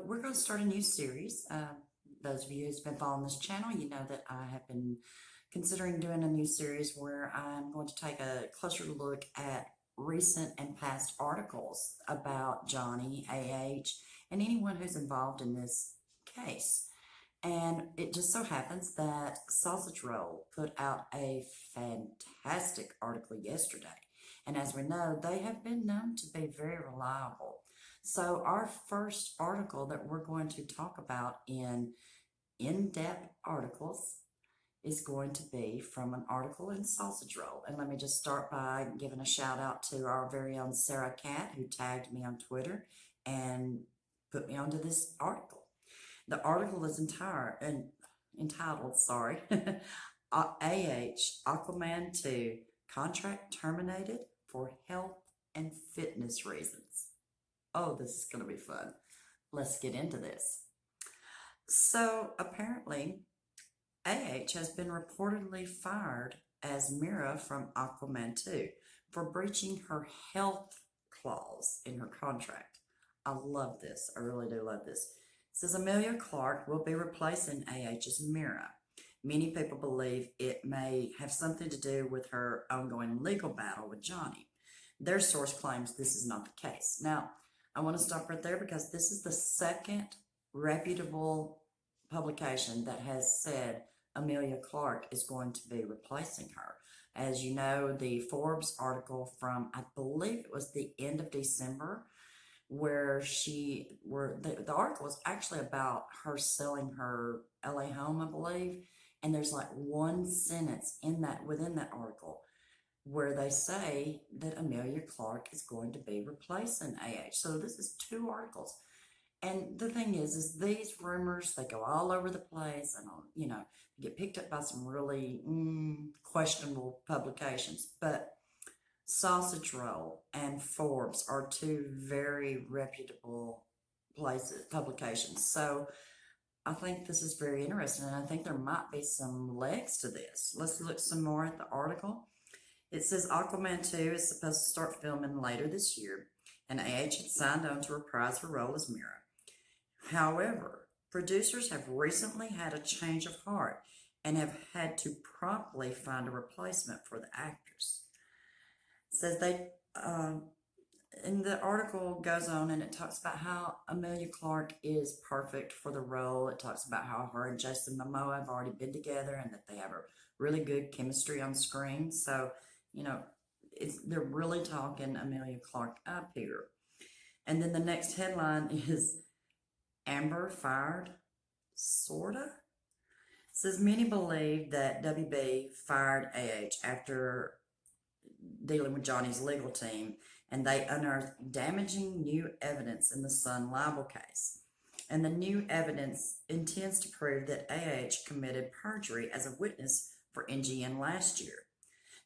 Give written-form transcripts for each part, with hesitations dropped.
we're going to start a new series. Those of you who's been following this channel, you know that I have been considering doing a new series where I'm going to take a closer look at recent and past articles about Johnny, AH, and anyone who's involved in this case. And it just so happens that Sausage Roll put out a fantastic article yesterday. And as we know, they have been known to be very reliable. So our first article that we're going to talk about in in-depth articles is going to be from an article in Sausage Roll. And let me just start by giving a shout out to our very own Sarah Cat, who tagged me on Twitter and put me onto this article. The article is entitled, AH Aquaman 2 Contract Terminated for Health and Fitness Reasons. Oh, this is going to be fun. Let's get into this. So apparently, AH has been reportedly fired as Mira from Aquaman 2 for breaching her health clause in her contract. I love this. I really do love this. It says Emilia Clarke will be replacing AH's Mira. Many people believe it may have something to do with her ongoing legal battle with Johnny. Their source claims this is not the case. Now, I want to stop right there because this is the second reputable publication that has said Emilia Clarke is going to be replacing her. As you know, the Forbes article from, I believe it was the end of December, where the article was actually about her selling her LA home, I believe. And there's like one sentence within that article where they say that Emilia Clarke is going to be replacing AH. So this is two articles. And the thing is these rumors, they go all over the place and, get picked up by some really questionable publications. But Sausage Roll and Forbes are two very reputable publications. So I think this is very interesting, and I think there might be some legs to this. Let's look some more at the article. It says Aquaman 2 is supposed to start filming later this year, and AH had signed on to reprise her role as Mira. However, producers have recently had a change of heart and have had to promptly find a replacement for the actress. It says and the article goes on and it talks about how Emilia Clarke is perfect for the role. It talks about how her and Jason Momoa have already been together and that they have a really good chemistry on screen. So, they're really talking Emilia Clarke up here. And then the next headline is Amber fired? Sorta? It says many believe that WB fired AH after dealing with Johnny's legal team, and they unearthed damaging new evidence in the Sun libel case. And the new evidence intends to prove that AH committed perjury as a witness for NGN last year.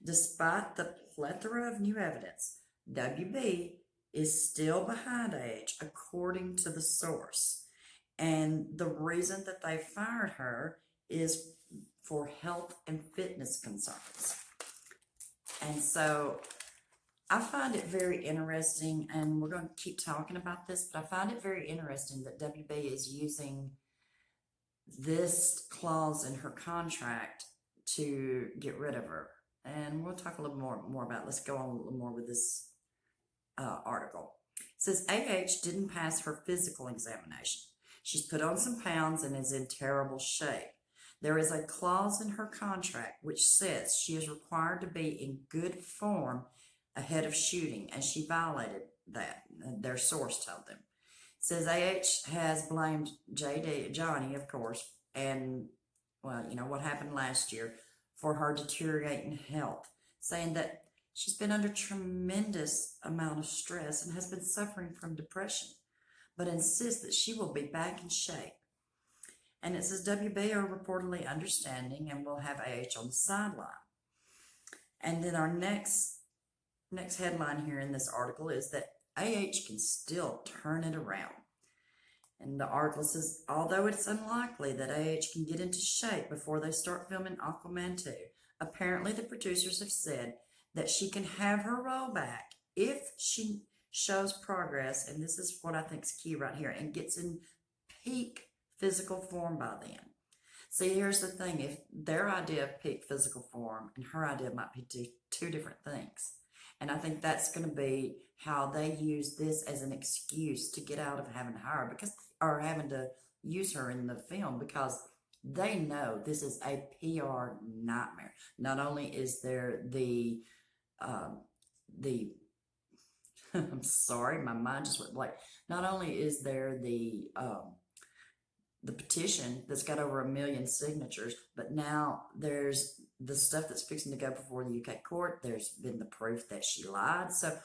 Despite the plethora of new evidence, WB is still behind AH, according to the source. And the reason that they fired her is for health and fitness concerns. And so I find it very interesting, and we're going to keep talking about this, but I find it very interesting that WB is using this clause in her contract to get rid of her. And we'll talk a little more about it. Let's go on a little more with this article. It says AH didn't pass her physical examination. She's put on some pounds and is in terrible shape. There is a clause in her contract which says she is required to be in good form ahead of shooting, and she violated that, their source told them. It says AH has blamed Johnny, of course, and, what happened last year for her deteriorating health, saying that she's been under tremendous amount of stress and has been suffering from depression, but insists that she will be back in shape. And it says WB are reportedly understanding and will have AH on the sideline. And then our next headline here in this article is that AH can still turn it around. And the article says, although it's unlikely that AH can get into shape before they start filming Aquaman 2, apparently the producers have said that she can have her role back if she shows progress, and this is what I think is key right here, and gets in peak physical form by then. See, here's the thing. If their idea of peak physical form and her idea might be two different things. And I think that's going to be how they use this as an excuse to get out of having her or having to use her in the film, because they know this is a PR nightmare. Not only is there the I'm sorry, my mind just went blank. Not only is there the petition that's got over 1 million signatures, but now there's the stuff that's fixing to go before the UK court. There's been the proof that she lied. So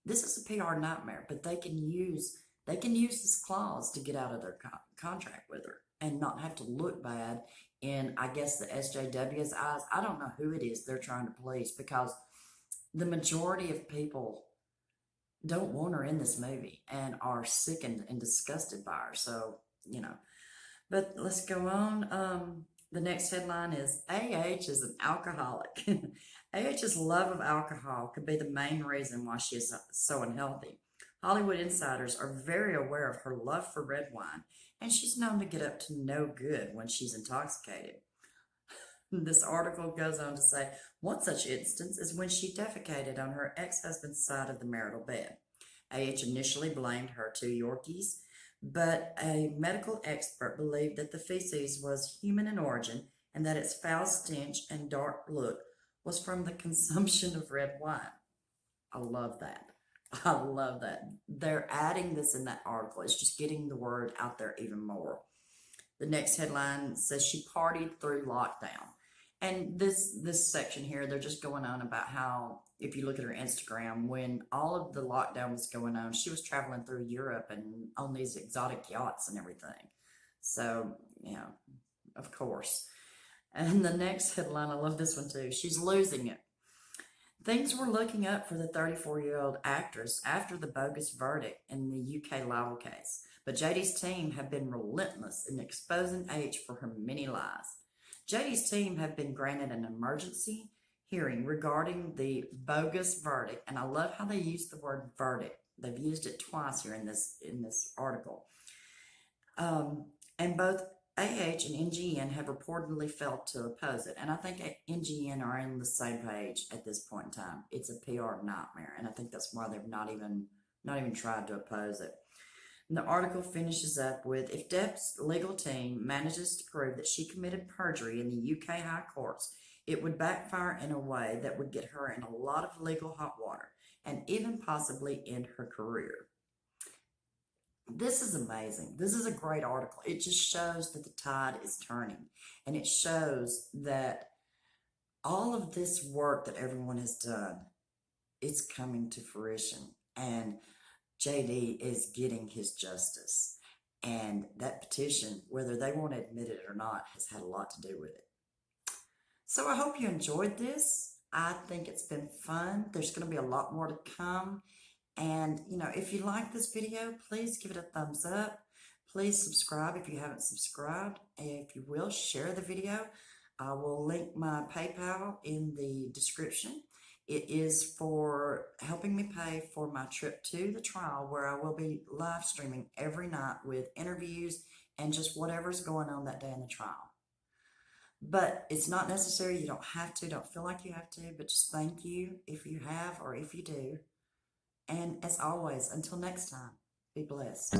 this is a PR nightmare, but they can use this clause to get out of their contract with her and not have to look bad in, I guess, the SJW's eyes. I don't know who it is they're trying to please, because the majority of people don't want her in this movie and are sickened and disgusted by her. So, but let's go on. The next headline is AH is an alcoholic. AH's love of alcohol could be the main reason why she is so unhealthy. Hollywood insiders are very aware of her love for red wine, and she's known to get up to no good when she's intoxicated. This article goes on to say, one such instance is when she defecated on her ex-husband's side of the marital bed. AH initially blamed her 2 Yorkies, but a medical expert believed that the feces was human in origin and that its foul stench and dark look was from the consumption of red wine. I love that. I love that. They're adding this in that article. It's just getting the word out there even more. The next headline says she partied through lockdown. And this section here, they're just going on about how, if you look at her Instagram, when all of the lockdown was going on, she was traveling through Europe and on these exotic yachts and everything. So, of course. And the next headline, I love this one too. She's losing it. Things were looking up for the 34-year-old actress after the bogus verdict in the UK libel case. But JD's team have been relentless in exposing H for her many lies. JD's team have been granted an emergency hearing regarding the bogus verdict, and I love how they use the word verdict. They've used it twice here in this article. And both AH and NGN have reportedly failed to oppose it, and I think NGN are on the same page at this point in time. It's a PR nightmare, and I think that's why they've not even tried to oppose it. And the article finishes up with, if Depp's legal team manages to prove that she committed perjury in the UK High Courts, it would backfire in a way that would get her in a lot of legal hot water and even possibly end her career. This is amazing. This is a great article. It just shows that the tide is turning, and it shows that all of this work that everyone has done, it's coming to fruition, and JD is getting his justice. And that petition, whether they want to admit it or not, has had a lot to do with it. So I hope you enjoyed this. I think it's been fun. There's going to be a lot more to come. And, if you like this video, please give it a thumbs up. Please subscribe if you haven't subscribed. And if you will, share the video. I will link my PayPal in the description. It is for helping me pay for my trip to the trial, where I will be live streaming every night with interviews and just whatever's going on that day in the trial. But it's not necessary. You don't have to. Don't feel like you have to. But just thank you if you have or if you do. And as always, until next time, be blessed.